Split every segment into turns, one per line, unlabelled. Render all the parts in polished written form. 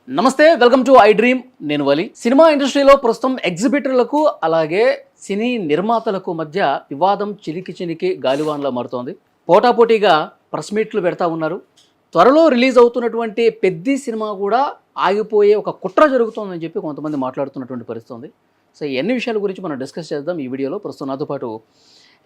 నమస్తే, welcome to I dream. నేను వలి. Cinema ఇండస్ట్రీలో ప్రస్తుతం ఎగ్జిబిటర్లకు అలాగే సినీ నిర్మాతలకు మధ్య వివాదం చిలికి గాలివాన్లా మారుతోంది. పోటాపోటీగా ప్రెస్ మీట్లు పెడతా ఉన్నారు. త్వరలో రిలీజ్ అవుతున్నటువంటి పెద్ది సినిమా కూడా ఆగిపోయే ఒక కుట్ర జరుగుతోందని చెప్పి కొంతమంది మాట్లాడుతున్నటువంటి పరిస్థితి ఉంది. సో ఎన్ని విషయాల గురించి మనం డిస్కస్ చేద్దాం ఈ వీడియోలో. ప్రస్తుతం నాతో పాటు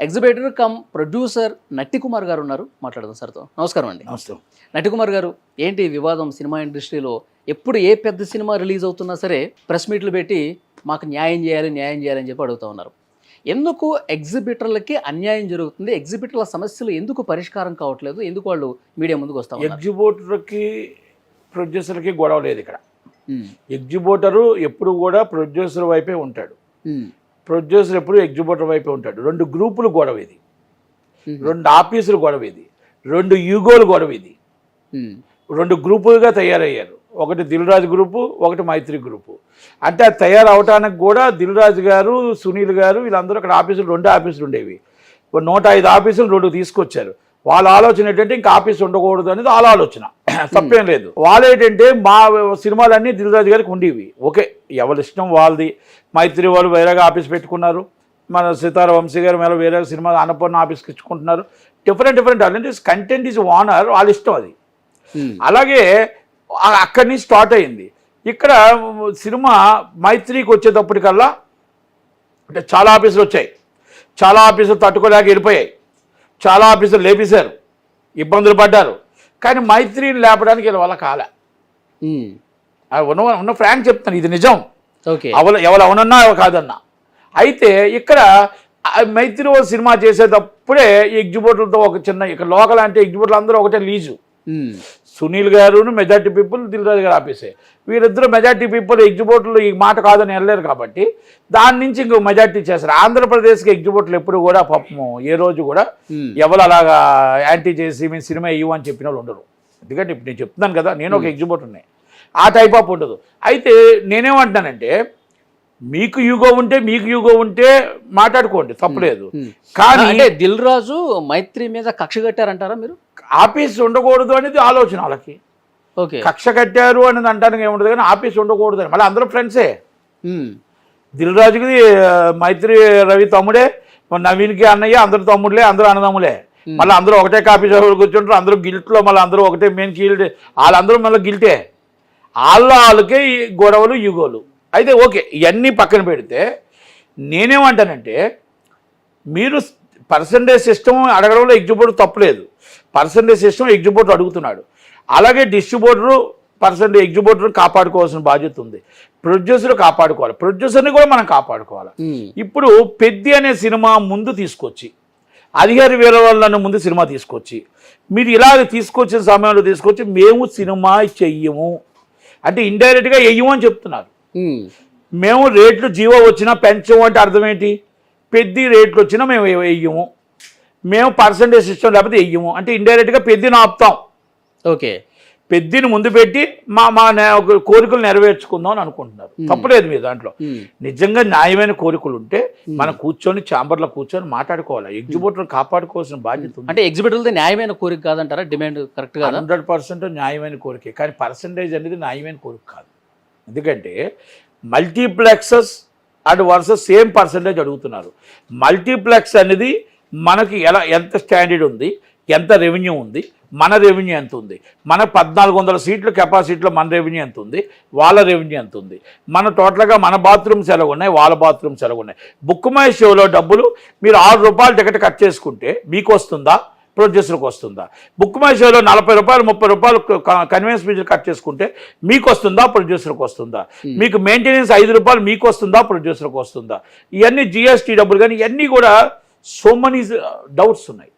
ఎగ్జిబిటర్ కమ్ ప్రొడ్యూసర్ నట్టికుమార్ గారు ఉన్నారు. మాట్లాడదాం సార్తో. నమస్కారం అండి.
నమస్తే.
నట్టికుమార్ గారు, ఏంటి వివాదం సినిమా ఇండస్ట్రీలో? ఎప్పుడు ఏ పెద్ద సినిమా రిలీజ్ అవుతున్నా సరే ప్రెస్ మీట్లు పెట్టి మాకు న్యాయం చేయాలని చెప్పి అడుగుతూ ఉన్నారు. ఎందుకు ఎగ్జిబిటర్లకి అన్యాయం జరుగుతుంది? ఎగ్జిబిటర్ల సమస్యలు ఎందుకు పరిష్కారం కావట్లేదు? ఎందుకు వాళ్ళు మీడియా ముందుకు వస్తాం?
ఎగ్జిబిటర్కి ప్రొడ్యూసర్కి గొడవ లేదు ఇక్కడ. ఎగ్జిబిటరు ఎప్పుడు కూడా ప్రొడ్యూసర్ వైపే ఉంటాడు, ప్రొడ్యూసర్ ఎప్పుడు ఎగ్జిబిటర్ వైపే ఉంటాడు. రెండు గ్రూపులు గొడవ ఇది, రెండు ఆఫీసులు గొడవ ఇది, రెండు యూగోలు గొడవ ఇది. రెండు గ్రూపులుగా తయారయ్యారు. ఒకటి దిల్ రాజు గ్రూపు, ఒకటి మైత్రి గ్రూపు. అంటే అది తయారవటానికి కూడా దిల్ రాజు గారు, సునీల్ గారు వీళ్ళందరూ అక్కడ ఆఫీసులు, రెండు ఆఫీసులు ఉండేవి. 105 ఆఫీసులు 2 తీసుకొచ్చారు. వాళ్ళ ఆలోచన ఏంటంటే ఇంకా ఆఫీస్ ఉండకూడదు అనేది వాళ్ళ ఆలోచన. తప్పేం లేదు. వాళ్ళు ఏంటంటే మా సినిమాలన్నీ దిల్ రాజు గారికి ఉండేవి. ఓకే, ఎవరి ఇష్టం వాళ్ళది. మైత్రి వాళ్ళు వేరేగా ఆఫీస్ పెట్టుకున్నారు. మన సితార వంశీ గారు మేళ వేరే సినిమా అన్నపూర్ణ ఆఫీస్కి ఇచ్చుకుంటున్నారు. డిఫరెంట్ అంటే కంటెంట్ ఈజ్ ఓనర్, వాళ్ళ ఇష్టం అది. అలాగే అక్కడి నుంచి స్టార్ట్ అయింది. ఇక్కడ సినిమా మైత్రికి వచ్చేటప్పటికల్లా అంటే చాలా ఆఫీసులు వచ్చాయి, చాలా ఆఫీసులు తట్టుకోలేక వెళ్ళిపోయాయి, చాలా ఆఫీసులు లేపేశారు, ఇబ్బందులు పడ్డారు. కానీ మైత్రిని లేపడానికి వీళ్ళ వల్ల కాలే. ఉన్న ఫ్రాంక్ చెప్తాను, ఇది నిజం. ఎవరు అవునన్నా కాదన్నా. అయితే ఇక్కడ మైత్రి సినిమా చేసేటప్పుడే ఎగ్జిబిటర్లతో ఒక చిన్న ఇక్కడ లోకల్ అంటే ఎగ్జిబిటర్లు అందరూ ఒకటే లీజు. సునీల్ గారును మెజార్టీ పీపుల్ దిల్ రాజు గారు ఆపేసే. వీరిద్దరు మెజార్టీ పీపుల్ ఎగ్జిబిటర్లు ఈ మాట కాదని వెళ్ళలేరు కాబట్టి దాని నుంచి ఇంకో మెజార్టీ చేస్తారు. ఆంధ్రప్రదేశ్కి ఎగ్జిబిటర్లు ఎప్పుడు కూడా పాపము ఏ రోజు కూడా ఎవరు అలాగా యాంటీ చేసి మేము సినిమా ఇవ్వని చెప్పిన వాళ్ళు ఉండరు. ఎందుకంటే ఇప్పుడు నేను చెప్తున్నాను కదా, నేను ఒక ఎగ్జిబిటర్ని, ఆ టైప్ ఆఫ్ ఉండదు. అయితే నేనేమంటున్నానంటే మీకు యూగో ఉంటే మాట్లాడుకోండి, తప్పలేదు. కానీ
అంటే దిల్ రాజు మైత్రి మీద కక్ష కట్టారంటారా మీరు?
ఆఫీస్ ఉండకూడదు అనేది ఆలోచన వాళ్ళకి.
ఓకే,
కక్ష కట్టారు అనేది అంటానికి ఏముండదు, కానీ ఆఫీస్ ఉండకూడదు అని. మళ్ళీ అందరూ ఫ్రెండ్సే. దిల్ రాజుకి మైత్రి రవి తమ్ముడే, నవీన్కి అన్నయ్య, అందరు తమ్ముడులే, అందరూ అన్నదమ్ములే. మళ్ళీ అందరూ ఒకటే కాపీ కూర్చుంటారు, అందరూ గిల్ట్లో, మళ్ళీ అందరూ ఒకటే మెయిన్ గిల్ట్. వాళ్ళందరూ మళ్ళీ గిల్టే. వాళ్ళకే ఈ గొడవలు యూగోలు. అయితే ఓకే, ఇవన్నీ పక్కన పెడితే నేనేమంటానంటే మీరు పర్సంటేజ్ సిస్టమ్ అడగడంలో ఎగ్జిబిటర్ తప్పలేదు. పర్సంటేజ్ సిస్టమ్ ఎగ్జిబిటర్ అడుగుతున్నాడు. అలాగే డిస్ట్రిబ్యూటరు ఎగ్జిబిటర్ కాపాడుకోవాల్సిన బాధ్యత ఉంది. ప్రొడ్యూసర్ కాపాడుకోవాలి, ప్రొడ్యూసర్ని కూడా మనం కాపాడుకోవాలి. ఇప్పుడు పెద్ది అనే సినిమా ముందు తీసుకొచ్చి 15,000 వాళ్ళను ముందు సినిమా తీసుకొచ్చి మీరు ఇలాగ తీసుకొచ్చిన సమయంలో తీసుకొచ్చి మేము సినిమా చెయ్యము అంటే ఇండైరెక్ట్గా వెయ్యము అని చెప్తున్నారు. మేము రేట్లు జీవో వచ్చినా పెంచము అంటే అర్థం ఏంటి? పెద్ది రేట్లు వచ్చినా మేము వెయ్యము, మేము పర్సంటేజ్ సిస్టమ్ లేకపోతే వెయ్యము అంటే ఇండైరెక్ట్గా పెద్దిని ఆపుతాం.
ఓకే,
పెద్దిని ముందు పెట్టి మా కోరికలు నెరవేర్చుకుందాం అని అనుకుంటున్నారు. తప్పలేదు మీ దాంట్లో. నిజంగా న్యాయమైన కోరికలు ఉంటే మనం కూర్చొని ఛాంబర్లో కూర్చొని మాట్లాడుకోవాలి. ఎగ్జిబిటర్ కాపాడుకోవాల్సిన బాధ్యత ఉంది.
అంటే ఎగ్జిబిటర్లది న్యాయమైన కోరిక కాదంటారా? డిమాండ్ కరెక్ట్ కాదు.
100% న్యాయమైన కోరికే, కానీ పర్సంటేజ్ అనేది న్యాయమైన కోరిక కాదు. ఎందుకంటే multiplexes and versus same percentage అడుగుతున్నారు. మల్టీప్లెక్స్ అనేది మనకి ఎంత స్టాండర్డ్ ఉంది, ఎంత రెవెన్యూ ఉంది, మన రెవెన్యూ ఎంత ఉంది, మన 1400 సీట్ల కెపాసిటీలో మన రెవెన్యూ ఎంత ఉంది, వాళ్ళ రెవెన్యూ ఎంత ఉంది, మన టోటల్గా మన బాత్రూమ్స్ ఎలా ఉన్నాయి, వాళ్ళ బాత్రూమ్స్ ఎలా ఉన్నాయి. బుక్ మై షోలో డబ్బులు మీరు ₹6 టికెట్ కట్ చేసుకుంటే మీకు వస్తుందా, ప్రొడ్యూసర్కి వస్తుందా? బుక్ మై షోలో ₹40 ₹30 కన్వీనియన్స్ ఫీజులు కట్ చేసుకుంటే మీకు వస్తుందా, ప్రొడ్యూసర్కి వస్తుందా? మీకు మెయింటెనెన్స్ ₹5 మీకు వస్తుందా, ప్రొడ్యూసర్కి వస్తుందా? ఇవన్నీ జిఎస్టీ డబ్బులు, కానీ ఇవన్నీ కూడా సో మెనీ డౌట్స్ ఉన్నాయి.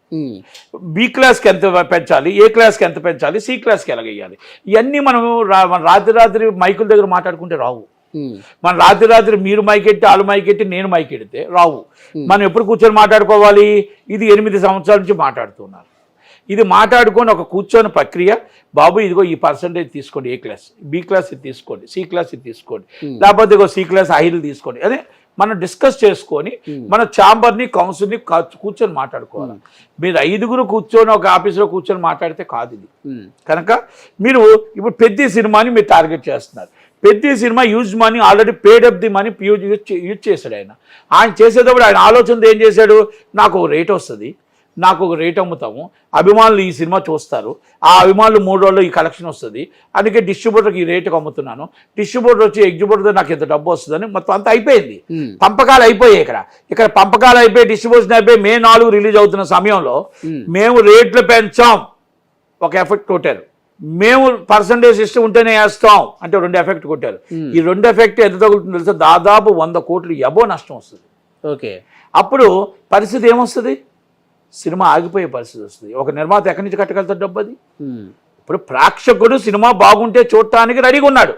బి క్లాస్కి ఎంత పెంచాలి, ఏ క్లాస్కి ఎంత పెంచాలి, సి క్లాస్కి ఎలాగేయాలి, ఇవన్నీ మనం రాత్రి మైకుల దగ్గర మాట్లాడుకుంటే రావు. మన రాత్రి మీరు మైకెట్టి, వాళ్ళు మైకెట్టి, నేను మైకెడితే రావు. మనం ఎప్పుడు కూర్చొని మాట్లాడుకోవాలి? ఇది 8 సంవత్సరాల నుంచి మాట్లాడుతున్నారు. ఇది మాట్లాడుకొని ఒక కూర్చొని ప్రక్రియ, బాబు ఇదిగో ఈ పర్సంటేజ్ తీసుకోండి, ఏ క్లాస్, బి క్లాస్ ఇది తీసుకోండి, సి క్లాస్ ఇది తీసుకోండి, లేకపోతే ఇగో సి క్లాస్ హైలు తీసుకోండి, అదే మనం డిస్కస్ చేసుకొని మన ఛాంబర్ని కౌన్సిల్ని కూర్చొని మాట్లాడుకోవాలి. మీరు 5గురు కూర్చొని ఒక ఆఫీస్లో కూర్చొని మాట్లాడితే కాదు ఇది. కనుక మీరు ఇప్పుడు పెద్ద సినిమాని మీరు టార్గెట్ చేస్తున్నారు. పెద్ద cinema use money already paid up the money use చేశాడు ఆయన చేసేటప్పుడు ఆయన ఆలోచనతో ఏం చేశాడు, నాకు ఒక రేట్ వస్తుంది, నాకు ఒక రేట్ అమ్ముతాము, అభిమానులు ఈ సినిమా చూస్తారు, ఆ అభిమానులు 3 రోజుల్లో ఈ కలెక్షన్ వస్తుంది, అందుకే డిస్ట్రిబ్యూటర్కి ఈ రేటుకి అమ్ముతున్నాను, డిస్ట్రిబ్యూటర్ వచ్చి ఎగ్జిబ్యూటర్తో నాకు ఎంత డబ్బు వస్తుందని మొత్తం అంతా అయిపోయింది. పంపకాలు అయిపోయాయి. ఇక్కడ పంపకాలు అయిపోయి డిస్ట్రిబ్యూషన్ అయిపోయి May 4 రిలీజ్ అవుతున్న సమయంలో మేము రేట్లు పెంచాం, ఒక ఎఫెక్ట్ కొట్టారు. మేము పర్సంటేజ్ సిస్టమ్ ఉంటేనే వేస్తాం అంటే 2 ఎఫెక్ట్ కొట్టారు. ఈ 2 ఎఫెక్ట్ ఎంత తగులుతుందో తెలుసా, దాదాపు 100 కోట్లు ఎబో నష్టం వస్తుంది.
ఓకే,
అప్పుడు పరిస్థితి ఏమొస్తుంది, సినిమా ఆగిపోయే పరిస్థితి వస్తుంది. ఒక నిర్మాత ఎక్కడి నుంచి కట్టగలుగుతాడు డబ్బు అది? ఇప్పుడు ప్రేక్షకుడు సినిమా బాగుంటే చూడటానికి రెడీగా ఉన్నాడు.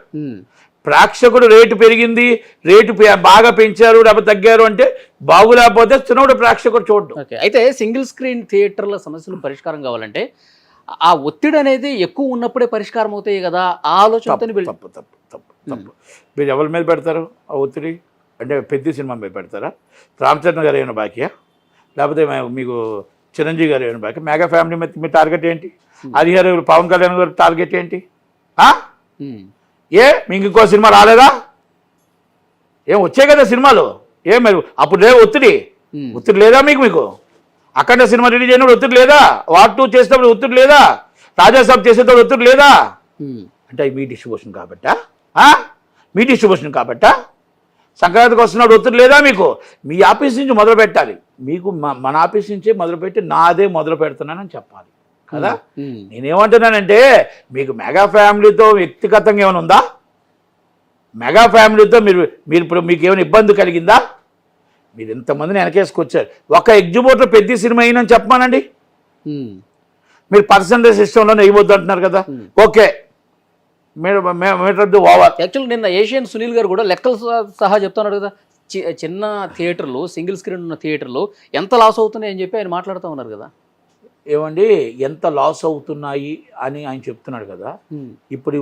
ప్రేక్షకుడు రేటు పెరిగింది, రేటు బాగా పెంచారు లేకపోతే తగ్గారు అంటే బాగులేకపోతే చిన్నప్పుడు ప్రేక్షకుడు చూడడం.
అయితే సింగిల్ స్క్రీన్ థియేటర్ల సమస్యలు పరిష్కారం కావాలంటే ఆ ఒత్తిడి అనేది ఎక్కువ ఉన్నప్పుడే పరిష్కారం అవుతాయి కదా, ఆ ఆలోచనతో
తప్పు. మీరు ఎవరి మీద పెడతారు ఆ ఒత్తిడి? అంటే పెద్ద సినిమా మీద పెడతారా? రామచరణ్ గారు ఏమైనా బాకీయా, లేకపోతే మీకు చిరంజీవి గారు ఏమైనా బాకీ? మెగా ఫ్యామిలీ మీద మీ టార్గెట్ ఏంటి? హరిహర పవన్ కళ్యాణ్ గారి టార్గెట్ ఏంటి? మీకు ఇంకో సినిమా రాలేదా? ఏం వచ్చాయి కదా సినిమాలు, ఏం మరి అప్పుడు లేవు ఒత్తిడి లేదా మీకు? అక్కడ సినిమా రిలీజ్ అయినప్పుడు ఒత్తిడి లేదా? వార్ 2 చేసేటప్పుడు ఒత్తిడి లేదా? రాజాసాబ్ చేసేటప్పుడు ఒత్తిడి లేదా? అంటే మీ డిస్ట్రిబ్యూషన్ కాబట్టా? మీ డిస్ట్రిబ్యూషన్ కాబట్టా? సంక్రాంతికి వస్తున్నప్పుడు ఒత్తిడి లేదా మీకు? మీ ఆఫీస్ నుంచి మొదలు పెట్టాలి. మీకు మన ఆఫీస్ నుంచే మొదలుపెట్టి నాదే మొదలు పెడుతున్నానని చెప్పాలి కదా. నేనేమంటున్నానంటే మీకు మెగా ఫ్యామిలీతో వ్యక్తిగతంగా ఏమైనా ఉందా? మెగా ఫ్యామిలీతో మీరు ఇప్పుడు మీకు ఏమైనా ఇబ్బంది కలిగిందా? మీరు ఇంతమందిని వెనకేసుకొచ్చారు. ఒక ఎగ్జిబ్యూటర్ పెద్ద సినిమా అయినని చెప్పమానండి. మీరు పర్సంటేజ్ సిస్టంలోనే ఇవ్వద్దు అంటున్నారు కదా. ఓకే,
యాక్చువల్ నిన్న ఏషియన్ సునీల్ గారు కూడా లెక్కలు సహా చెప్తున్నాడు కదా, చిన్న థియేటర్లు సింగిల్ స్క్రీన్ ఉన్న థియేటర్లు ఎంత లాస్ అవుతున్నాయి అని చెప్పి ఆయన మాట్లాడుతూ ఉన్నారు కదా.
ఏమండి, ఎంత లాస్ అవుతున్నాయి అని ఆయన చెప్తున్నాడు కదా. ఇప్పుడు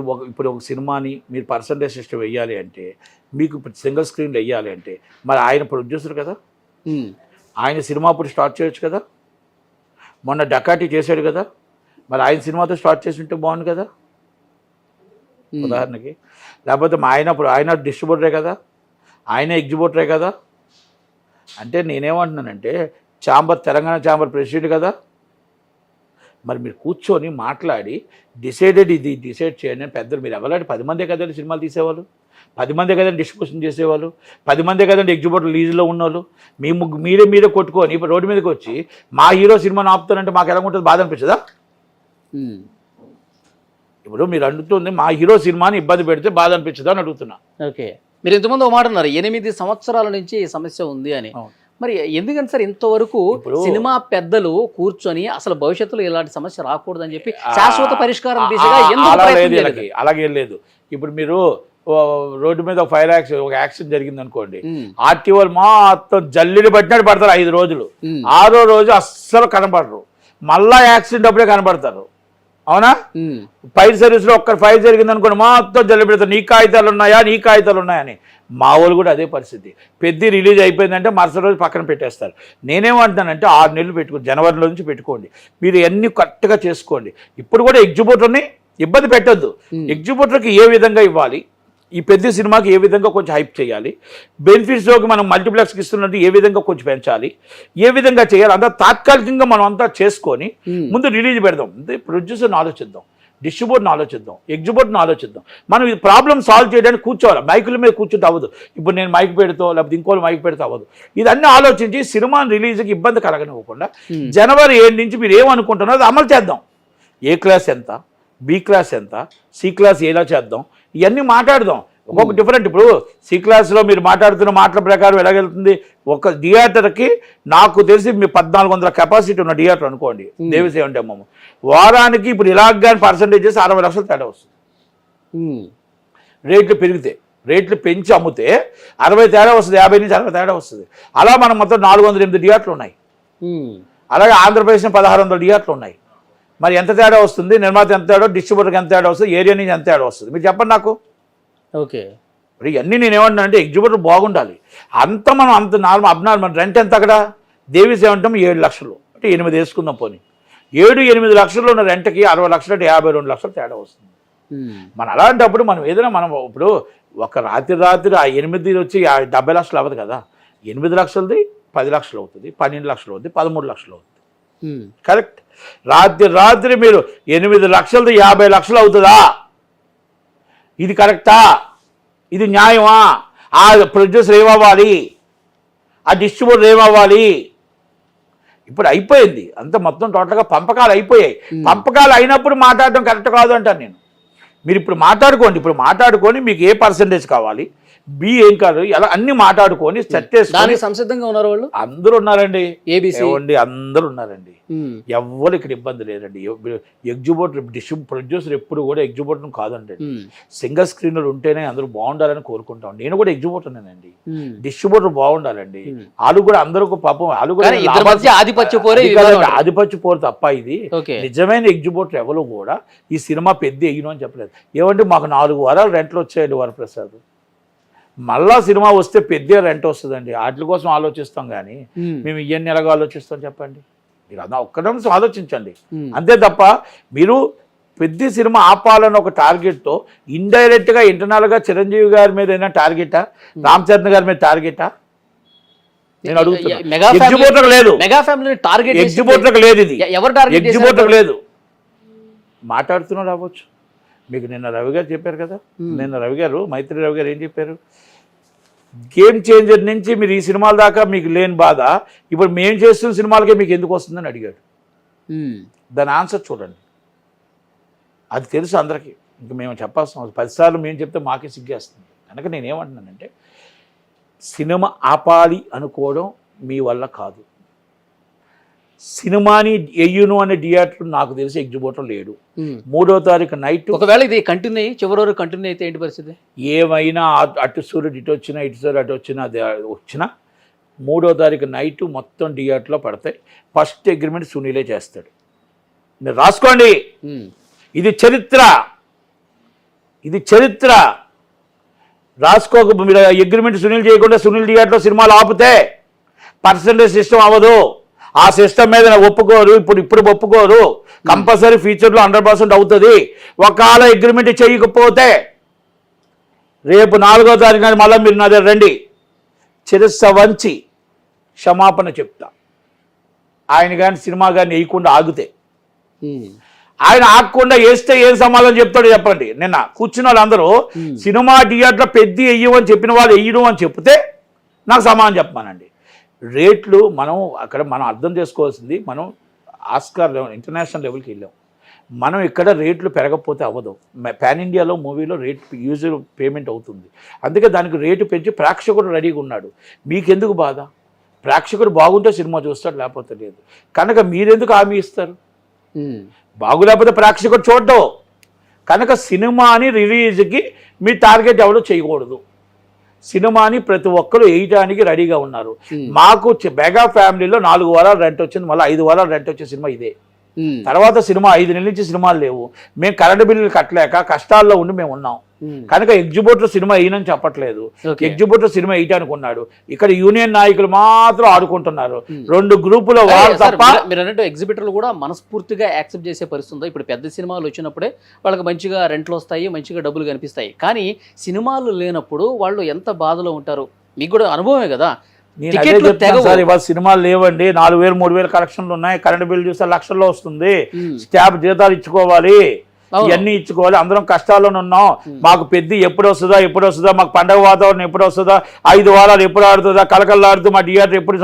ఒక సినిమాని మీరు పర్సంటేజ్ సిస్టమ్ వెయ్యాలి అంటే, మీకు సింగిల్ స్క్రీన్లు వెయ్యాలి అంటే మరి ఆయన ప్రొడ్యూసర్ కదా, ఆయన సినిమా అప్పుడు స్టార్ట్ చేయొచ్చు కదా. మొన్న డకాటి చేశాడు కదా, మరి ఆయన సినిమాతో స్టార్ట్ చేసి ఉంటే బాగుంది కదా ఉదాహరణకి. లేకపోతే ఆయన డిస్ట్రిబ్యూటరే కదా, ఆయన ఎగ్జిబ్యూటరే కదా. అంటే నేనేమంటున్నానంటే తెలంగాణ ఛాంబర్ ప్రెసిడెంట్ కదా. మరి మీరు కూర్చొని మాట్లాడి ఇది డిసైడ్ చేయండి. పెద్దలు మీరు ఎవరంటే 10 మందే కదండి సినిమాలు తీసేవాళ్ళు, 10 మందే కదండి డిస్ట్రిబ్యూషన్ చేసేవాళ్ళు, 10 మందే కదండి ఎగ్జిబ్యూటర్ లీజులో ఉన్నవాళ్ళు. మీరే కొట్టుకొని ఇప్పుడు రోడ్డు మీదకి వచ్చి మా హీరో సినిమాను ఆపుతారంటే మాకు ఎలా ఉంటుంది? బాధ అనిపించదా? ఇప్పుడు మీరు అడుగుతుంది మా హీరో సినిమాని ఇబ్బంది పెడితే బాధ అనిపించదా అని అడుగుతున్నా.
ఓకే, మీరు ఇంతకుముందు ఒక మాట అన్నారు 8 సంవత్సరాల నుంచి ఈ సమస్య ఉంది అని. మరి ఎందుకంటే సార్ ఇంతవరకు సినిమా పెద్దలు కూర్చొని అసలు భవిష్యత్తులో ఇలాంటి సమస్య రాకూడదని చెప్పి శాశ్వత పరిష్కారం దిశగా
అలాగేం లేదు. ఇప్పుడు మీరు రోడ్డు మీద ఒక ఒక యాక్సిడెంట్ జరిగింది అనుకోండి, ఆర్టీఓ మొత్తం జల్లిని పట్టినట్టు పడతారు 5 రోజులు. 6వ రోజు అస్సలు కనపడరు, మళ్ళా యాక్సిడెంట్ అప్పుడే కనపడతారు. అవునా? ఫైర్ సర్వీస్లో ఒక్క ఫైర్ జరిగింది అనుకోండి మొత్తం జల్లి పెడతారు, నీ కాగితాలు ఉన్నాయని. మా వాళ్ళు కూడా అదే పరిస్థితి. పెద్ద రిలీజ్ అయిపోయిందంటే మరుసటి రోజు పక్కన పెట్టేస్తారు. నేనేమంటానంటే 6 నెలలు పెట్టుకోండి, జనవరిలో నుంచి పెట్టుకోండి, మీరు అన్ని కరెక్ట్గా చేసుకోండి. ఇప్పుడు కూడా ఎగ్జిబ్యూటర్ని ఇబ్బంది పెట్టద్దు. ఎగ్జిబ్యూటర్కి ఏ విధంగా ఇవ్వాలి, ఈ పెద్ద సినిమాకి ఏ విధంగా కొంచెం హైప్ చేయాలి, బెనిఫిట్స్లోకి మనం మల్టీప్లెక్స్కి ఇస్తున్నట్టు ఏ విధంగా కొంచెం పెంచాలి, ఏ విధంగా చేయాలి, అంతా తాత్కాలికంగా మనం అంతా చేసుకొని ముందు రిలీజ్ పెడదాం. ప్రొడ్యూసర్ని ఆలోచిద్దాం, డిస్ట్రిబ్యూటర్ని ఆలోచిద్దాం, ఎగ్జిబ్యూటర్ని ఆలోచిద్దాం. మనం ఈ ప్రాబ్లం సాల్వ్ చేయడానికి కూర్చోవాలి. మైకుల మీద కూర్చుంటే అవ్వదు. ఇప్పుడు నేను మైక్ పెడతా లేకపోతే ఇంకోళ్ళు మైక్ పెడితే అవ్వదు. ఇదన్నీ ఆలోచించి సినిమా రిలీజ్కి ఇబ్బంది కలగనివ్వకుండా జనవరి 7 నుంచి మీరు ఏమనుకుంటున్నారో అది అమలు చేద్దాం. ఏ క్లాస్ ఎంత, బి క్లాస్ ఎంత, సి క్లాస్ ఎలా చేద్దాం, ఇవన్నీ మాట్లాడదాం. ఒక్కొక్క డిఫరెంట్. ఇప్పుడు సి క్లాస్లో మీరు మాట్లాడుతున్న మాటల ప్రకారం ఎలాగెళ్తుంది, ఒక థియేటర్కి నాకు తెలిసి మీ 1400 కెపాసిటీ ఉన్న థియేటర్ అనుకోండి, దేవిసేవ అంటే అమ్మమ్మ, వారానికి ఇప్పుడు ఇలాగ పర్సంటేజ్ చేసి 60 లక్షలు తేడా వస్తుంది. రేట్లు పెరిగితే, రేట్లు పెంచి అమ్మితే 60 తేడా వస్తుంది, 50 నుంచి 60 తేడా వస్తుంది. అలా మనం మొత్తం 408 థియేటర్లు ఉన్నాయి. అలాగే ఆంధ్రప్రదేశ్లో 1600 థియేటర్లు ఉన్నాయి. మరి ఎంత తేడా వస్తుంది? నిర్మాత ఎంత తేడా, డిస్ట్రిబ్యూటర్కి ఎంత తేడా వస్తుంది, ఏరియా నుంచి ఎంత తేడా వస్తుంది? మీరు చెప్పండి నాకు.
ఓకే,
ఇప్పుడు ఇవన్నీ నేను ఏమంటున్నా అంటే ఎగ్జిబిటర్ బాగుండాలి. మనం అంత అబ్నార్మల్ రెంట్ ఎంత అక్కడ దేవీస్ ఏమంటాం 7 లక్షలు అంటే 8 వేసుకుందాం పోనీ. 7-8 లక్షల్లో ఉన్న రెంట్కి 60 లక్షలు అంటే 52 లక్షలు తేడా వస్తుంది. మన అలాంటప్పుడు మనం ఏదైనా ఇప్పుడు ఒక రాత్రి ఆ 8 వచ్చి 70 లక్షలు అవ్వదు కదా. 8 లక్షలది 10 లక్షలు అవుతుంది, 12 లక్షలు అవుతుంది, 13 లక్షలు అవుతుంది. కరెక్ట్. రాత్రి మీరు 8 లక్షలది 50 లక్షలు అవుతుందా? ఇది కరెక్టా? ఇది న్యాయమా? ఆ ప్రొడ్యూసర్ ఏమవ్వాలి, ఆ డిస్ట్రిబ్యూటర్ ఏమవ్వాలి? ఇప్పుడు అయిపోయింది అంత మొత్తం టోటల్గా పంపకాలు అయిపోయాయి. పంపకాలు అయినప్పుడు మాట్లాడడం కరెక్ట్ కాదు అంటాను నేను. మీరు ఇప్పుడు మాట్లాడుకొని మీకు ఏ పర్సంటేజ్ కావాలి, బి ఏం కాదు, ఇలా అన్ని మాట్లాడుకొని సెట్ చేసుకొని
సంసిద్ధంగా ఉన్నారు వాళ్ళు.
అందరూ ఉన్నారండి, ఏబిసి అందరూ ఉన్నారండి. ఎవ్వరు ఇక్కడ ఇబ్బంది లేదండి. ఎగ్జిబిటర్ ప్రొడ్యూసర్ ఎప్పుడు కూడా ఎగ్జిబిటర్ కాదండి. సింగిల్ స్క్రీనర్ ఉంటేనే అందరూ బాగుండాలని కోరుకుంటాం. నేను కూడా ఎగ్జిబిటర్నేనండి. డిస్ట్రిబ్యూటర్ బాగుండాలండి. వాళ్ళు కూడా అందరూ పాపం వాళ్ళు కూడా ఆధిపత్య పోరు తప్ప ఇది నిజమైన ఎగ్జిబిటర్ ఎవరు కూడా ఈ సినిమా పెద్ద ఎయ్యను అని చెప్పలేదు. ఏమంటే మాకు 4 వారాలు రెంట్లు వచ్చాయండి వరప్రసాద్. మళ్ళా సినిమా వస్తే పెద్ద రెంట్ వస్తుందండి. వాటి కోసం ఆలోచిస్తాం కానీ మేము ఇవన్నీ ఎలాగో ఆలోచిస్తాం చెప్పండి. మీరు అలా ఒక్క నిమిషం ఆలోచించండి. అంతే తప్ప మీరు పెద్ద సినిమా ఆపాలని ఒక టార్గెట్తో ఇండైరెక్ట్గా ఇంటర్నల్గా చిరంజీవి గారి మీద అయినా టార్గెటా, రామ్ చరణ్ గారి మీద టార్గెటా నేను అడుగుతున్నా. ఎగ్జిబిటర్ లేదు, ఎగ్జిబిటర్ లేదు, ఇది ఎగ్జిబిటర్ లేదు. మాట్లాడుతున్నాడు అవ్వచ్చు. మీకు నిన్న రవి గారు చెప్పారు కదా, మైత్రి రవి గారు ఏం చెప్పారు? గేమ్ చేంజర్ నుంచి మీరు ఈ సినిమాల దాకా మీకు లేని బాధ ఇప్పుడు మేము చేస్తున్న సినిమాలకే మీకు ఎందుకు వస్తుందని అడిగాడు. దాని ఆన్సర్ చూడండి. అది తెలుసు అందరికీ, ఇంకా మేము చెప్పాల్సిన 10 సార్లు మేము చెప్తే మాకే సిగ్గేస్తుంది. కనుక నేనేమంటున్నానంటే సినిమా ఆపాలి అనుకోవడం మీ వల్ల కాదు. సినిమాని ఎయ్యును అనే థియేటర్ నాకు తెలిసి ఎగ్జిబిటర్ లేడు. 3వ తారీఖు నైట్
ఒకవేళ ఇది కంటిన్యూ చివరి వరకు కంటిన్యూ అయితే ఏంటి పరిస్థితి?
ఏమైనా అటు సూర్యుడు ఇటు వచ్చినా, ఇటు సూర్యుడు అటు వచ్చినా 3వ తారీఖు నైట్ మొత్తం థియేటర్లో పడతాయి. ఫస్ట్ అగ్రిమెంట్ సునీలే చేస్తాడు. మీరు రాసుకోండి. ఇది చరిత్ర. రాసుకోక మీరు అగ్రిమెంట్ సునీల్ చేయకుండా సునీల్ థియేటర్లో సినిమాలు ఆపితే పర్సంటేజ్ సిస్టమ్ అవ్వదు. ఆ సిస్టమ్ మీద ఒప్పుకోరు. ఇప్పుడు ఒప్పుకోరు. కంపల్సరీ ఫ్యూచర్లో 100% అవుతుంది. ఒకవేళ అగ్రిమెంట్ చేయకపోతే రేపు 4వ తారీఖున మళ్ళీ మీరు నా దగ్గర రండి, చిరస్స వంచి క్షమాపణ చెప్తా. ఆయన కానీ సినిమా కానీ వేయకుండా ఆగితే, ఆయన ఆగకుండా వేస్తే ఏం సమాధానం చెప్తాడో చెప్పండి. నిన్న కూర్చున్న వాళ్ళందరూ సినిమా థియేటర్లో పెద్ద వెయ్యమని చెప్పిన వాళ్ళు వెయ్యడం అని చెప్తే నాకు సమాధానం చెప్పమానండి. రేట్లు మనం అర్థం చేసుకోవాల్సింది, మనం ఆస్కార్ లెవెల్ ఇంటర్నేషనల్ లెవెల్కి వెళ్ళాం. మనం ఇక్కడ రేట్లు పెరగకపోతే అవ్వదు. పాన్ ఇండియాలో మూవీలో రేట్ యూజర్ పేమెంట్ అవుతుంది. అందుకే దానికి రేటు పెంచి ప్రేక్షకుడు రెడీగా ఉన్నాడు. మీకెందుకు బాధ? ప్రేక్షకుడు బాగుంటే సినిమా చూస్తాడు, లేకపోతే లేదు. కనుక మీరెందుకు హామీ ఇస్తారు? బాగులేకపోతే ప్రేక్షకుడు చూడడం. కనుక సినిమాని రిలీజ్కి మీ టార్గెట్ ఎవరు చేయకూడదు. సినిమాని ప్రతి ఒక్కరు వేయడానికి రెడీగా ఉన్నారు. మాకు మెగా ఫ్యామిలీలో 4 వారాలు రెంట్ వచ్చింది, మళ్ళీ 5 వారాలు రెంట్ వచ్చే సినిమా ఇదే. తర్వాత సినిమా 5 నెలల నుంచి సినిమాలు లేవు. మేము కరెంటు బిల్లులు కట్టలేక కష్టాల్లో ఉండి మేము ఉన్నాం. కనుక ఎగ్జిబిటర్ సినిమా వేయనని చెప్పట్లేదు. ఎగ్జిబిటర్ సినిమా వేయటానికి ఉన్నాడు. ఇక్కడ యూనియన్ నాయకులు మాత్రం ఆడుకుంటున్నారు. 2 గ్రూపుల వాళ్ళు తప్ప.
మీరు అన్నట్టు ఎగ్జిబిటర్లు కూడా మనస్ఫూర్తిగా యాక్సెప్ట్ చేసే పరిస్థితి. ఇప్పుడు పెద్ద సినిమాలు వచ్చినప్పుడే వాళ్ళకి మంచిగా రెంట్లు వస్తాయి, మంచిగా డబ్బులు కనిపిస్తాయి. కానీ సినిమాలు లేనప్పుడు వాళ్ళు ఎంత బాధలో ఉంటారు మీకు కూడా అనుభవమే కదా.
నేను అదే చెప్తాను సార్, ఇవాళ సినిమాలు లేవండి, 4,000 3,000 కలెక్షన్లు ఉన్నాయి. కరెంట్ బిల్లు చూస్తే లక్షల్లో వస్తుంది. స్టాఫ్ జీతాలు ఇచ్చుకోవాలి, ఇవన్నీ ఇచ్చుకోవాలి. అందరం కష్టాల్లోనే ఉన్నాం. మాకు పెద్ద ఎప్పుడు వస్తుందా, మాకు పండగ వాతావరణం ఎప్పుడు వస్తుందా, 5 వారాలు ఎప్పుడు ఆడుతుందా, కలకల్లాడుతూ మా థియేటర్ ఎప్పుడు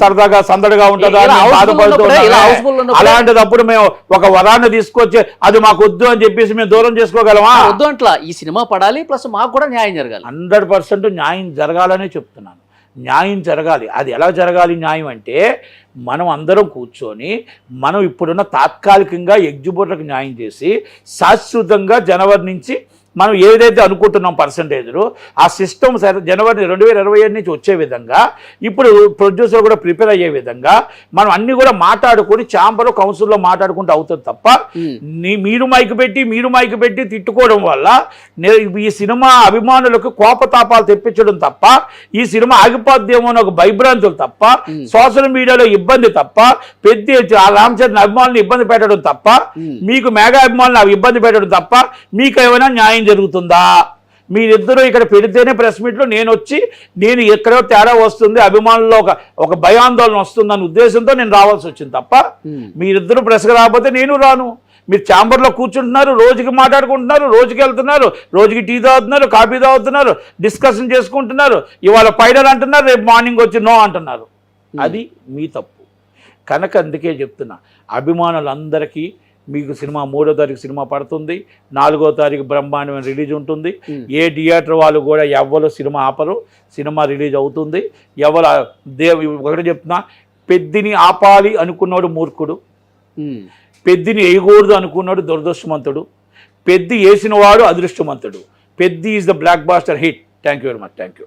సరదాగా సందడిగా ఉంటుందా అని బాధపడుతున్నాం. అలాంటిదప్పుడు మేము ఒక వరాన్ని తీసుకొచ్చి అది మాకు వద్దు అని చెప్పేసి మేము దూరం చేసుకోగలమా?
వద్దు అంట్లా. ఈ సినిమా పడాలి, ప్లస్ మాకు కూడా న్యాయం జరగాలి.
100% న్యాయం జరగాలనే చెప్తున్నాను. న్యాయం జరగాలి. అది ఎలా జరగాలి న్యాయం అంటే, మనం అందరం కూర్చొని మనం ఇప్పుడున్న తాత్కాలికంగా ఎగ్జిబిటర్కి న్యాయం చేసి శాశ్వతంగా జనవరి నుంచి మనం ఏదైతే అనుకుంటున్నాం పర్సంటేజ్లు ఆ సిస్టమ్ జనవరి 2027 నుంచి వచ్చే విధంగా ఇప్పుడు ప్రొడ్యూసర్ కూడా ప్రిపేర్ అయ్యే విధంగా మనం అన్ని కూడా మాట్లాడుకొని ఛాంబర్ కౌన్సిల్లో మాట్లాడుకుంటూ అవుతుంది తప్ప మీరు మైక్ పెట్టి తిట్టుకోవడం వల్ల ఈ సినిమా అభిమానులకు కోపతాపాలు తెప్పించడం తప్ప ఈ సినిమా ఆగిపోద్దేమో అని ఒక భయభ్రాంతులు తప్ప సోషల్ మీడియాలో ఇబ్బంది తప్ప పెద్ద రామచంద్ర అభిమానులు ఇబ్బంది పెట్టడం తప్ప మీకు మెగా అభిమానులు ఇబ్బంది పెట్టడం తప్ప మీకు ఏమైనా న్యాయం జరుగుతుందా? మీరిద్దరూ ఇక్కడ పెడితేనే ప్రెస్ మీట్లో నేను ఎక్కడో తేడా వస్తుంది అభిమానుల్లో ఒక భయాందోళన వస్తుందన్న ఉద్దేశంతో నేను రావాల్సి వచ్చింది తప్ప మీరిద్దరూ ప్రెస్కి రాకపోతే నేను రాను. మీరు ఛాంబర్లో కూర్చుంటున్నారు, రోజుకి మాట్లాడుకుంటున్నారు, రోజుకి వెళ్తున్నారు, రోజుకి టీ తాగుతున్నారు, కాఫీ తాగుతున్నారు, డిస్కషన్ చేసుకుంటున్నారు, ఇవాళ ఫైనల్ అంటున్నారు, రేపు మార్నింగ్ వచ్చి నో అంటున్నారు. అది మీ తప్పు. కనుక అందుకే చెప్తున్నా అభిమానులందరికీ మీకు సినిమా 3వ తారీఖు సినిమా పడుతుంది, 4వ తారీఖు బ్రహ్మాండమైన రిలీజ్ ఉంటుంది. ఏ థియేటర్ వాళ్ళు కూడా ఎవ్వరు సినిమా ఆపరు, సినిమా రిలీజ్ అవుతుంది. ఒకటి చెప్తున్నా, పెద్దిని ఆపాలి అనుకున్నాడు మూర్ఖుడు, పెద్దిని వేయకూడదు అనుకున్నాడు దురదృష్టవంతుడు, పెద్ది వేసిన వాడు అదృష్టవంతుడు. Peddi is the blockbuster hit. Thank you very much. Thank you.